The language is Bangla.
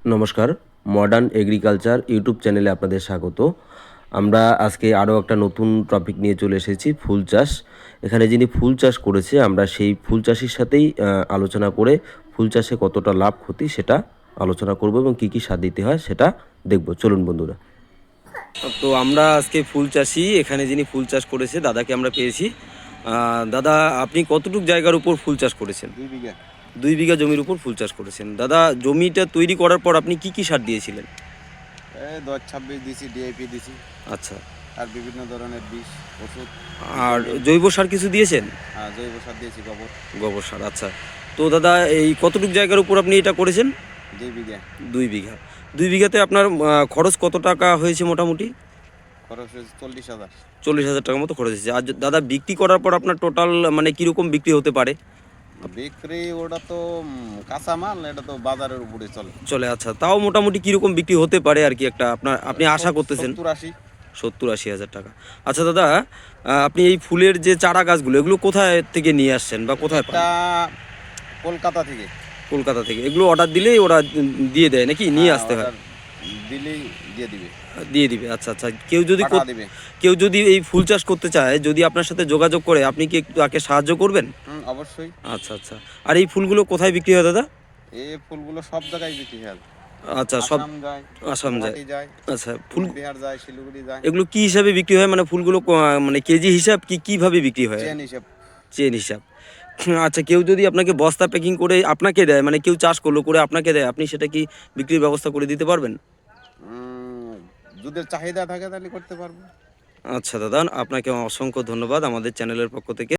নমস্কার, মডার্ন এগ্রিকালচার ইউটিউব চ্যানেলে আপনাদের স্বাগত। আমরা আজকে আরও একটা নতুন টপিক নিয়ে চলে এসেছি, ফুল চাষ। এখানে যিনি ফুল চাষ করেছে, আমরা সেই ফুল চাষির সাথেই আলোচনা করে ফুল চাষে কতটা লাভ ক্ষতি সেটা আলোচনা করব এবং কী কী সার দিতে হয় সেটা দেখব। চলুন বন্ধুরা। তো আমরা আজকে ফুল চাষি, এখানে যিনি ফুল চাষ করেছে দাদাকে আমরা পেয়েছি। দাদা, আপনি কতটুকু জায়গার উপর ফুল চাষ করেছেন? 2 বিঘা। 2 বিঘা জমির উপর ফুল চাষ করেছেন। দাদা, জমিটা তৈরি করার পর আপনি কি কি সার দিয়েছিলেন? 10-26 দিছি, ডিএপি দিছি, আচ্ছা। আর বিভিন্ন ধরনের বিষ ওষুধ, আর ভিটামিন। জৈব সার কিছু দিয়েছেন? জৈব সার দিয়েছি, গোবর। গোবর সার, আচ্ছা। তো দাদা, এই কতটুকু জায়গার উপর আপনি এটা করেছেন? 2 বিঘা। 2 বিঘা। 2 বিঘাতে আপনার খরচ কত টাকা হয়েছে মোটামুটি? খরচ হয়েছে 40,000। 40,000 টাকার মতো খরচ হয়েছে। আর দাদা, বিক্রি করার পর আপনার টোটাল মানে কীরকম বিক্রি হতে পারে? বিক্রি ওটা তো কাঁচা মাল, এটা তো বাজারের উপরে চলে। চলে, আচ্ছা। তাও মোটামুটি কীরকম বিক্রি হতে পারে আর কি, একটা আপনি আশা করতেছেন? 70-80। 70-80 হাজার টাকা। আচ্ছা দাদা, আপনি এই ফুলের যে চারা গাছগুলো, এগুলো কোথায় থেকে নিয়ে আসছেন বা কোথায় পান? এটা কলকাতা থেকে। কলকাতা থেকে। এগুলো অর্ডার দিলেই ওরা দিয়ে দেয় নাকি নিয়ে আসতে হয়? অর্ডার দিলেই দিয়ে দিবে, দিয়ে দিবে, আচ্ছা আচ্ছা। কেউ যদি পাঠা দিবে। কেউ যদি এই ফুল চাষ করতে চায়, যদি আপনার সাথে যোগাযোগ করে, আপনি কি একটু তাকে সাহায্য করবেন? অবশ্যই। আচ্ছা আচ্ছা। আর এই ফুলগুলো কোথায় বিক্রি হয় দাদা? এই ফুলগুলো সব জায়গায় বিক্রি হয়। আচ্ছা, সব আসাম যায়, আসাম যায়। গুয়াহাটি যায়, আচ্ছা, ফুল বিহার যায়, শিলিগুড়ি যায়। এগুলো কি হিসাবে বিক্রি হয়? মানে ফুলগুলো মানে কেজি হিসাব কিভাবে বিক্রি হয়? চেন হিসেব। চেন হিসাব। আচ্ছা, কেউ যদি আপনাকে বস্তা প্যাকিং করে আপনাকে দেয়, মানে কেউ চাষ করলো করে আপনাকে দেয়, আপনি সেটা কি বিক্রির ব্যবস্থা করে দিতে পারবেন? যদি চাহিদা থাকে তাহলে করতে পারবো। আচ্ছা দাদা, আপনাকে অসংখ্য ধন্যবাদ আমাদের চ্যানেলের পক্ষ থেকে।